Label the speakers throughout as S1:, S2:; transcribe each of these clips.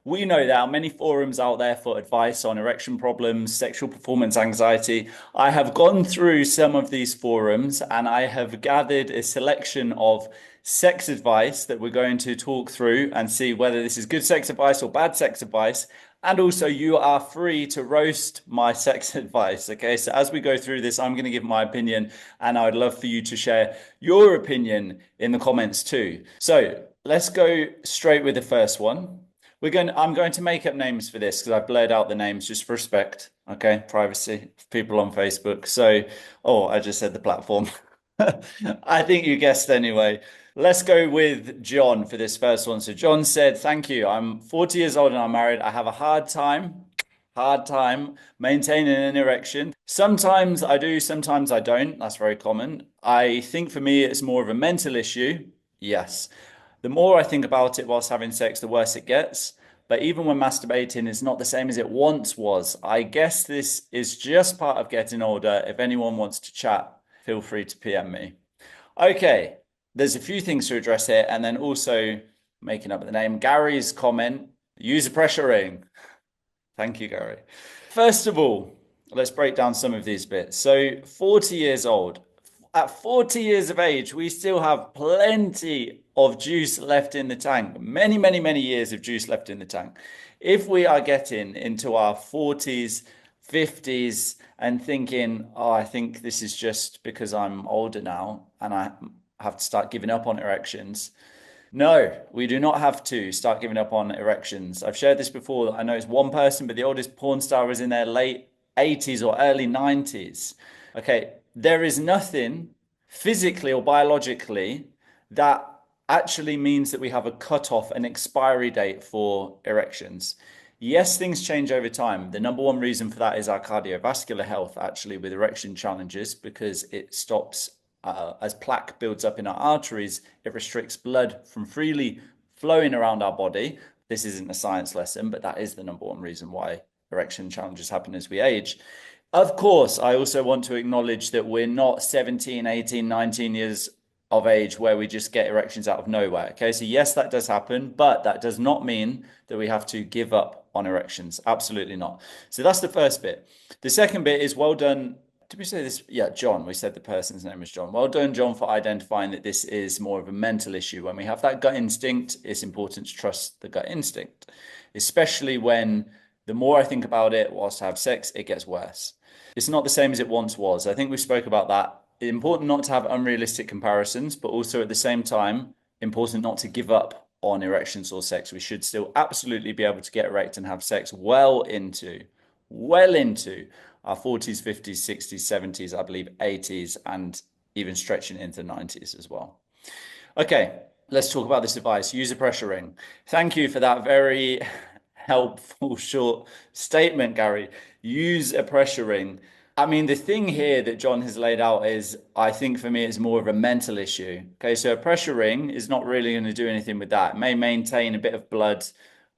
S1: We know there are many forums out there for advice on erection problems, sexual performance anxiety. I have gone through some of these forums and I have gathered a selection of sex advice that we're going to talk through and see whether this is good sex advice or bad sex advice. And also, you are free to roast my sex advice. Okay, so as we go through this, I'm going to give my opinion, and I'd love for you to share your opinion in the comments too. So let's go straight with the first one. I'm going to make up names for this because I've blurred out the names just for respect. Okay, privacy of people on Facebook. So, oh, I just said the platform. I think you guessed anyway. Let's go with John for this first one. So John said, "Thank you. I'm 40 years old and I'm married. I have a hard time maintaining an erection. Sometimes I do, sometimes I don't. That's very common. I think for me, it's more of a mental issue. Yes. The more I think about it whilst having sex, the worse it gets. But even when masturbating, it's not the same as it once was. I guess this is just part of getting older. If anyone wants to chat, feel free to PM me." Okay, there's a few things to address here, and then also making up the name, Gary's comment, use a pressure ring. Thank you, Gary. First of all, let's break down some of these bits. So 40 years old. At 40 years of age, we still have plenty of juice left in the tank. Many, many, many years of juice left in the tank. If we are getting into our 40s, 50s and thinking, oh, I think this is just because I'm older now and I have to start giving up on erections. No, we do not have to start giving up on erections. I've shared this before. I know it's one person, but the oldest porn star was in their late 80s or early 90s. Okay, there is nothing physically or biologically that actually means that we have a cutoff, an expiry date for erections. Yes, things change over time. The number one reason for that is our cardiovascular health, actually, with erection challenges, because it stops as plaque builds up in our arteries, it restricts blood from freely flowing around our body. This isn't a science lesson, but that is the number one reason why erection challenges happen as we age. Of course, I also want to acknowledge that we're not 17, 18, 19 years of age where we just get erections out of nowhere. Okay, so yes, that does happen, but that does not mean that we have to give up on erections. Absolutely not. So that's the first bit. The second bit is well done. Did we say this? Yeah, John. We said the person's name was John. Well done, John, for identifying that this is more of a mental issue. When we have that gut instinct, it's important to trust the gut instinct, especially when the more I think about it whilst I have sex, it gets worse. It's not the same as it once was. I think we spoke about that. It's important not to have unrealistic comparisons, but also at the same time, important not to give up on erections or sex. We should still absolutely be able to get erect and have sex well into our 40s, 50s, 60s, 70s, I believe 80s, and even stretching into the 90s as well. Okay, let's talk about this advice. Use a pressure ring. Thank you for that very helpful short statement, Gary. Use a pressure ring. I mean, the thing here that John has laid out is, I think for me, it's more of a mental issue. Okay, so a pressure ring is not really going to do anything with that. It may maintain a bit of blood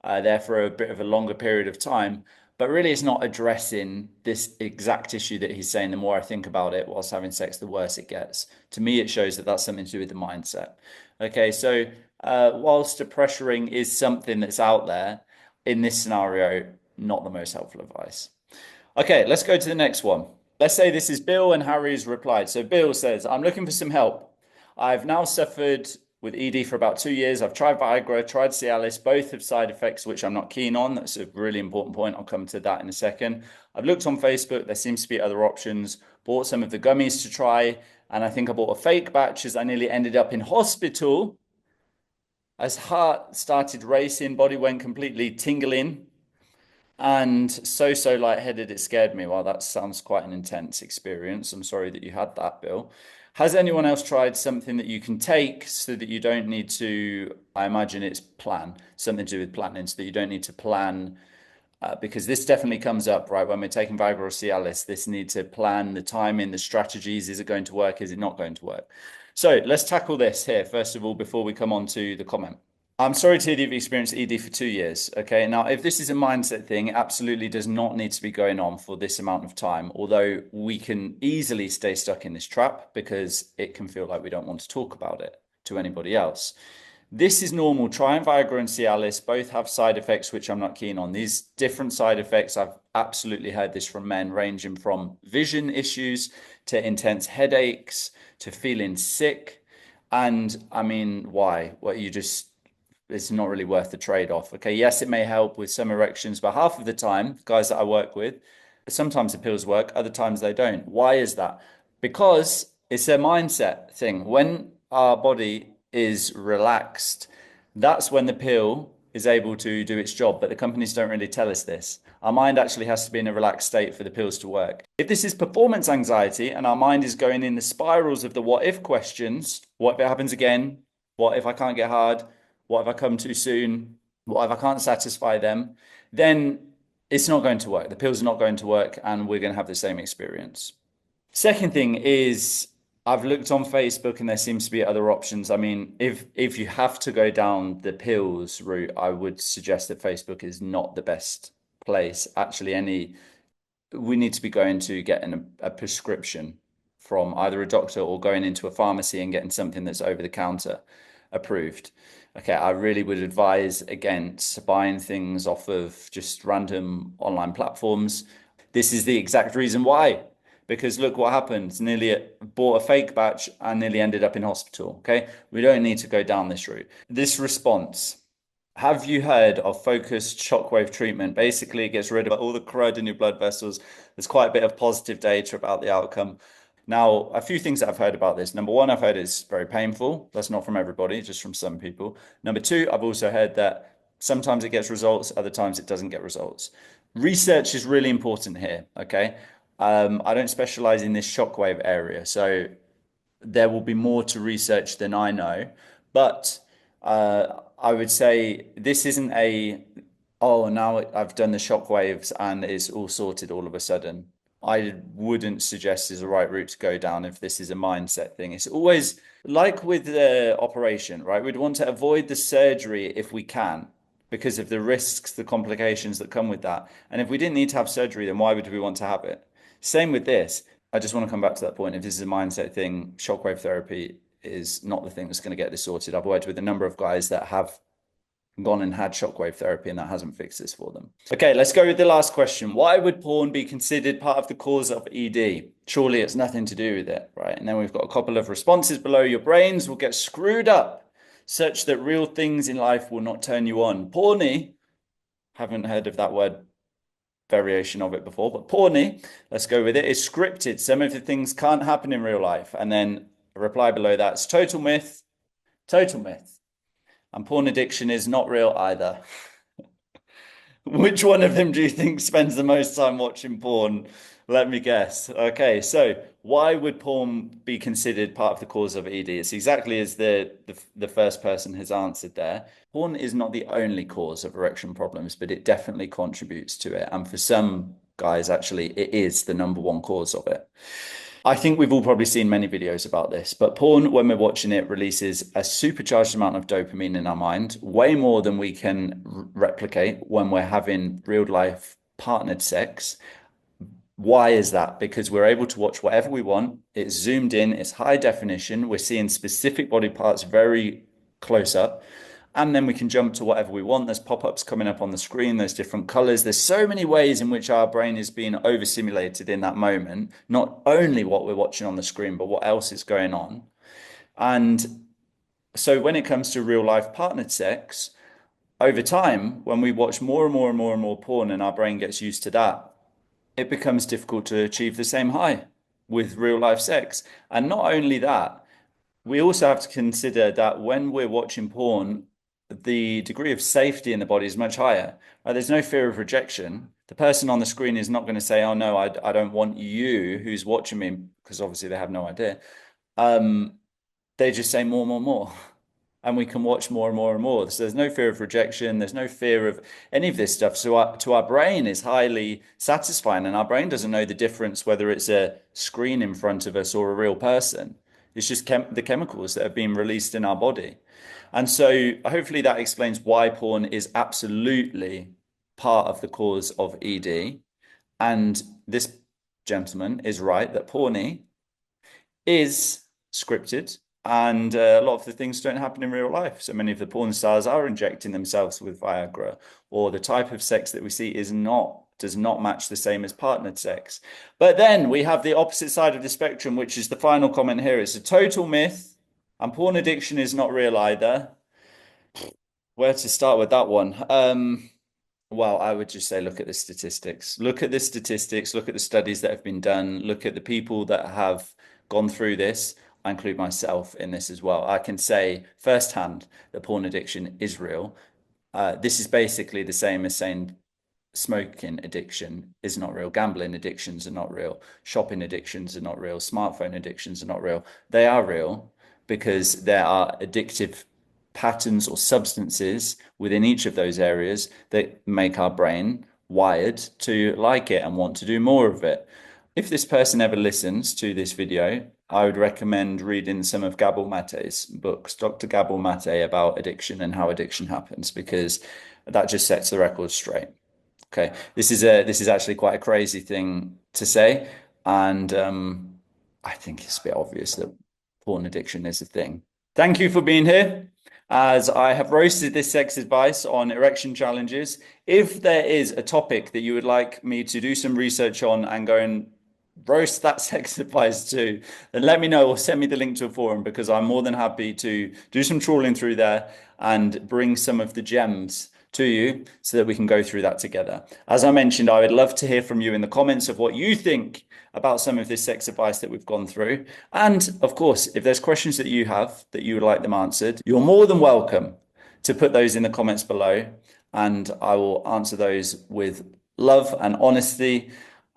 S1: there for a bit of a longer period of time, but really it's not addressing this exact issue that he's saying. The more I think about it whilst having sex, the worse it gets. To me, it shows that that's something to do with the mindset. Okay, so whilst a pressure ring is something that's out there, in this scenario, not the most helpful advice. Okay, let's go to the next one. Let's say this is Bill and Harry's replied. So Bill says, I'm looking for some help. I've now suffered with ED for about 2 years. I've tried Viagra, tried Cialis. Both have side effects, which I'm not keen on. That's a really important point. I'll come to that in a second. I've looked on Facebook. There seems to be other options. Bought some of the gummies to try. And I think I bought a fake batch as I nearly ended up in hospital. As heart started racing, body went completely tingling. And so lightheaded, it scared me. Well, that sounds quite an intense experience. I'm sorry that you had that, Bill. Has anyone else tried something that you can take so that you don't need to, I imagine it's something to do with planning, so that you don't need to plan, because this definitely comes up, right? When we're taking Viagra or Cialis, this need to plan the timing, the strategies. Is it going to work? Is it not going to work? So let's tackle this here, first of all, before we come on to the comment. I'm sorry to hear that you've experienced ED for 2 years. Okay, now if this is a mindset thing, it absolutely does not need to be going on for this amount of time, although we can easily stay stuck in this trap because it can feel like we don't want to talk about it to anybody else. This is normal. Try Viagra and Cialis both have side effects, which I'm not keen on. These different side effects, I've absolutely heard this from men, ranging from vision issues to intense headaches to feeling sick. And I mean, why? Well, you just, it's not really worth the trade-off. Okay, yes, it may help with some erections, but half of the time, guys that I work with, sometimes the pills work, other times they don't. Why is that? Because it's a mindset thing. When our body is relaxed, that's when the pill is able to do its job. But the companies don't really tell us this. Our mind actually has to be in a relaxed state for the pills to work. If this is performance anxiety and our mind is going in the spirals of the what if questions, what if it happens again? What if I can't get hard? What if I come too soon? What if I can't satisfy them? Then it's not going to work. The pills are not going to work, and we're going to have the same experience. Second thing is I've looked on Facebook and there seems to be other options. I mean, if you have to go down the pills route, I would suggest that Facebook is not the best place. Actually, we need to be going to getting a prescription from either a doctor or going into a pharmacy and getting something that's over the counter approved. Okay, I really would advise against buying things off of just random online platforms. This is the exact reason why. Because look what happened. Nearly bought a fake batch and nearly ended up in hospital. Okay, we don't need to go down this route. This response. Have you heard of focused shockwave treatment? Basically, it gets rid of all the crud in your blood vessels. There's quite a bit of positive data about the outcome. Now, a few things that I've heard about this. Number one, I've heard it's very painful. That's not from everybody, just from some people. Number two, I've also heard that sometimes it gets results, other times it doesn't get results. Research is really important here, okay? I don't specialize in this shockwave area, so there will be more to research than I know. But I would say this isn't oh, now I've done the shockwaves and it's all sorted all of a sudden. I wouldn't suggest is the right route to go down if this is a mindset thing. It's always like with the operation, right? We'd want to avoid the surgery if we can because of the risks, the complications that come with that. And if we didn't need to have surgery, then why would we want to have it? Same with this. I just want to come back to that point. If this is a mindset thing, shockwave therapy is not the thing that's going to get this sorted. I've worked with a number of guys that have gone and had shockwave therapy and that hasn't fixed this for them. Okay, let's go with the last question. Why would porn be considered part of the cause of ED? Surely it's nothing to do with it, right? And then we've got a couple of responses below. Your brains will get screwed up such that real things in life will not turn you on. Porny, haven't heard of that word variation of it before, but porny, let's go with it, is scripted. Some of the things can't happen in real life. And then a reply below that's total myth, total myth. And porn addiction is not real either. Which one of them do you think spends the most time watching porn? Let me guess. Okay, so why would porn be considered part of the cause of ED? It's exactly as the first person has answered there. Porn is not the only cause of erection problems, but it definitely contributes to it. And for some guys, actually, it is the number one cause of it. I think we've all probably seen many videos about this, but porn, when we're watching it, releases a supercharged amount of dopamine in our mind, way more than we can replicate when we're having real life partnered sex. Why is that? Because we're able to watch whatever we want. It's zoomed in, it's high definition. We're seeing specific body parts very close up. And then we can jump to whatever we want. There's pop-ups coming up on the screen. There's different colors. There's so many ways in which our brain is being overstimulated in that moment. Not only what we're watching on the screen, but what else is going on. And so when it comes to real life partnered sex, over time, when we watch more and more and more and more porn and our brain gets used to that, it becomes difficult to achieve the same high with real life sex. And not only that, we also have to consider that when we're watching porn, the degree of safety in the body is much higher. There's no fear of rejection. The person on the screen is not going to say, oh, no, I don't want you who's watching me, because obviously they have no idea. They just say more, more, more. And we can watch more and more and more. So there's no fear of rejection. There's no fear of any of this stuff. So to our brain is highly satisfying. And our brain doesn't know the difference whether it's a screen in front of us or a real person. It's just the chemicals that have been released in our body. And so hopefully that explains why porn is absolutely part of the cause of ED. And this gentleman is right that porny is scripted and a lot of the things don't happen in real life. So many of the porn stars are injecting themselves with Viagra, or the type of sex that we see does not match the same as partnered sex. But then we have the opposite side of the spectrum, which is the final comment here. It's a total myth, and porn addiction is not real either. Where to start with that one? Well, I would just say look at the statistics. Look at the statistics, look at the studies that have been done, look at the people that have gone through this. I include myself in this as well. I can say firsthand that porn addiction is real. This is basically the same as saying smoking addiction is not real. Gambling addictions are not real. Shopping addictions are not real. Smartphone addictions are not real. They are real because there are addictive patterns or substances within each of those areas that make our brain wired to like it and want to do more of it. If this person ever listens to this video, I would recommend reading some of Gabor Mate's books, Dr. Gabor Mate, about addiction and how addiction happens, because that just sets the record straight. Okay, this is actually quite a crazy thing to say, and I think it's a bit obvious that porn addiction is a thing. Thank you for being here, as I have roasted this sex advice on erection challenges. If there is a topic that you would like me to do some research on and go and roast that sex advice too, then let me know or send me the link to a forum, because I'm more than happy to do some trawling through there and bring some of the gems to you so that we can go through that together. As I mentioned, I would love to hear from you in the comments of what you think about some of this sex advice that we've gone through. And of course, if there's questions that you have that you would like them answered, you're more than welcome to put those in the comments below, and I will answer those with love and honesty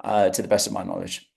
S1: to the best of my knowledge.